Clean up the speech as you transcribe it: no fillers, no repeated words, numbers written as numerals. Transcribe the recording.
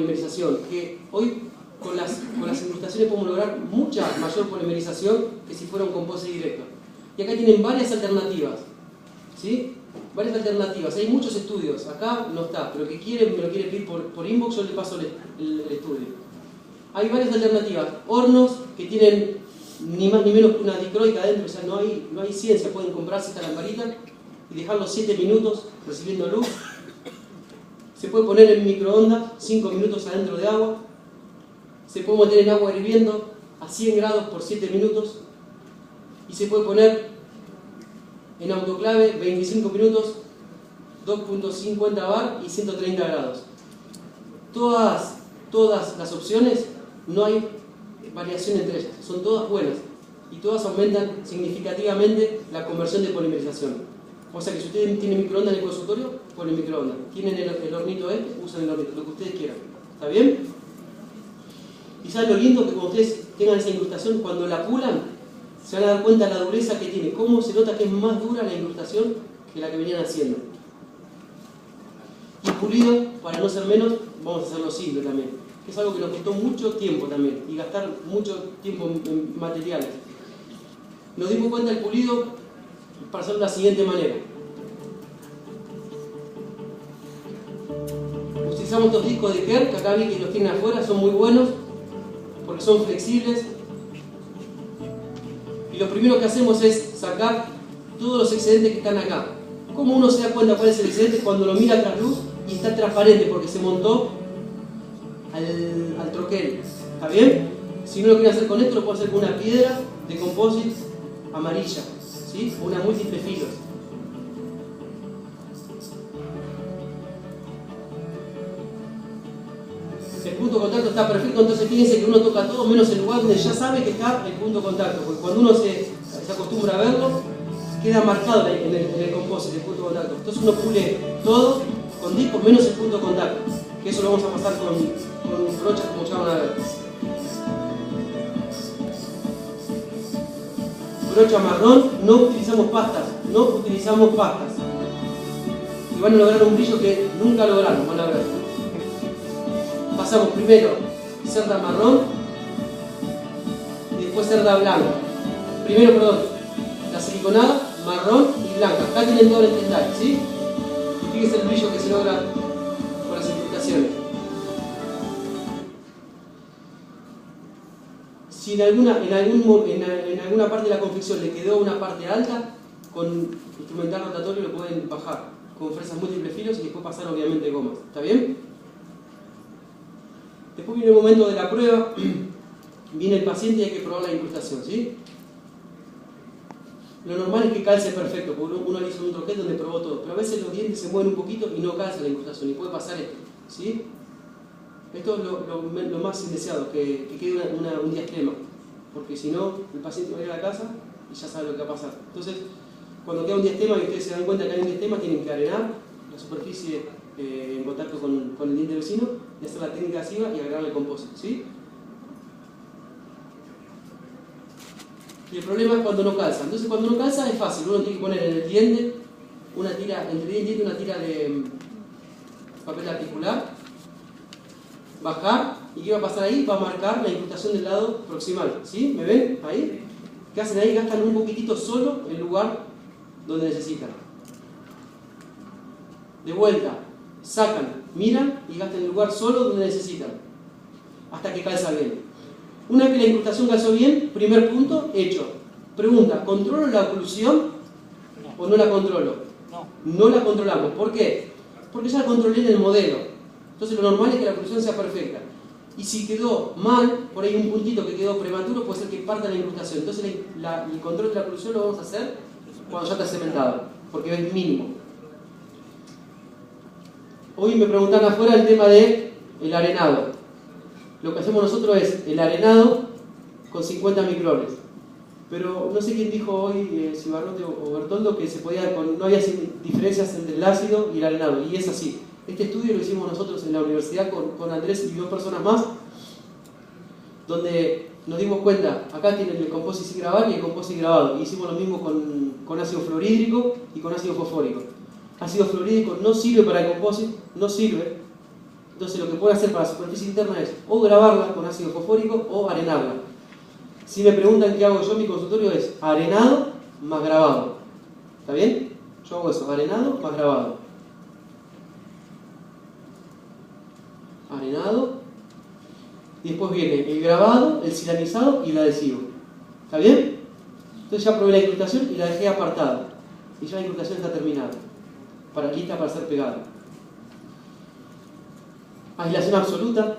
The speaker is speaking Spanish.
polimerización, que hoy con las incrustaciones podemos lograr mucha mayor polimerización que si fuera un composite directo. Y acá tienen varias alternativas, ¿sí? Varias alternativas, hay muchos estudios, acá no está, pero el que quiere me lo quiere pedir por inbox, yo le paso el estudio. Hay varias alternativas, hornos que tienen ni más ni menos que una dicroica adentro, o sea, no hay ciencia, pueden comprarse esta lamparita y dejarlo 7 minutos recibiendo luz. Se puede poner en microondas 5 minutos adentro de agua, se puede meter en agua hirviendo a 100 grados por 7 minutos y se puede poner en autoclave 25 minutos, 2.50 bar y 130 grados. Todas las opciones, no hay variación entre ellas, son todas buenas y todas aumentan significativamente la conversión de polimerización. O sea que si ustedes tienen microondas en el consultorio, ponen microondas. Tienen el hornito usan el hornito, lo que ustedes quieran. ¿Está bien? Y ¿saben lo lindo? Que cuando ustedes tengan esa incrustación, cuando la pulan, se van a dar cuenta de la dureza que tiene. Cómo se nota que es más dura la incrustación que la que venían haciendo. Y pulido, para no ser menos, vamos a hacerlo simple también. Es algo que nos costó mucho tiempo también y gastar mucho tiempo en materiales. Nos dimos cuenta del pulido para hacerlo de la siguiente manera. Utilizamos estos discos de Kerr, que acá vi que los tienen afuera, son muy buenos porque son flexibles. Y lo primero que hacemos es sacar todos los excedentes que están acá. ¿Cómo uno se da cuenta cuál es el excedente? Cuando lo mira tras luz y está transparente porque se montó al troquel. ¿Está bien? Si no lo quieren hacer con esto, lo pueden hacer con una piedra de composite amarilla, ¿sí? O una múltiple filos. El punto de contacto está perfecto, entonces fíjense que uno toca todo menos el lugar donde ya sabe que está el punto de contacto, porque cuando uno se acostumbra a verlo, queda marcado en el composite, el punto de contacto. Entonces uno pule todo con discos menos el punto de contacto, que eso lo vamos a pasar con brochas como ya van a ver. Brocha marrón, no utilizamos pastas, y van a lograr un brillo que nunca lograron, van a ver. Pasamos primero cerda marrón y después cerda blanca. Primero, la siliconada, marrón y blanca. Acá tienen todo el detalle, ¿sí? Fíjense el brillo que se logra con las incrustaciones. Si en alguna parte de la confección le quedó una parte alta, con instrumental rotatorio lo pueden bajar con fresas múltiples filos y después pasar obviamente gomas. ¿Está bien? Después viene el momento de la prueba, viene el paciente y hay que probar la incrustación, ¿sí? Lo normal es que calce perfecto, porque uno le hizo un troquel donde probó todo, pero a veces los dientes se mueven un poquito y no calza la incrustación, y puede pasar esto, ¿sí? Esto es lo más indeseado, que quede un diastema, porque si no, el paciente va a ir a la casa y ya sabe lo que va a pasar. Entonces, cuando queda un diastema y ustedes se dan cuenta que hay un diastema, tienen que arenar la superficie en contacto con el diente vecino y hacer la técnica asiva y agregarle el compósito, ¿sí? Y el problema es cuando no calza. Entonces, cuando no calza es fácil, uno tiene que poner en el diente una tira, entre diente y diente una tira de papel articular, bajar, y ¿qué va a pasar ahí? Va a marcar la incrustación del lado proximal, ¿sí? ¿Me ven? Ahí. ¿Qué hacen ahí? Gastan un poquitito solo el lugar donde necesitan. De vuelta, sacan, miran y gastan el lugar solo donde necesitan, hasta que calza bien. Una vez que la incrustación calzó bien, primer punto, hecho. Pregunta, ¿controlo la oclusión o no la controlo? No la controlamos. ¿Por qué? Porque ya la controlé en el modelo. Entonces lo normal es que la oclusión sea perfecta. Y si quedó mal, por ahí un puntito que quedó prematuro, puede ser que parta la incrustación. Entonces el control de la oclusión lo vamos a hacer cuando ya está cementado, porque es mínimo. Hoy me preguntan afuera el tema del arenado. Lo que hacemos nosotros es el arenado con 50 micrones. Pero no sé quién dijo hoy, si Barrote o Bertoldo, que no había diferencias entre el ácido y el arenado. Y es así. Este estudio lo hicimos nosotros en la universidad con Andrés y 2 personas más, donde nos dimos cuenta, acá tienen el compósito sin grabar y el compósito grabado. Y hicimos lo mismo con ácido fluorhídrico y con ácido fosfórico. Ácido fluorhídrico no sirve para el compósito, no sirve. Entonces lo que puedo hacer para la superficie interna es o grabarla con ácido fosfórico o arenarla. Si me preguntan qué hago yo en mi consultorio es arenado más grabado. ¿Está bien? Yo hago eso, arenado más grabado. Arenado. Y después viene el grabado, el silanizado y el adhesivo. ¿Está bien? Entonces ya probé la incrustación y la dejé apartada. Y ya la incrustación está terminada. Lista para ser pegada. Aislación absoluta.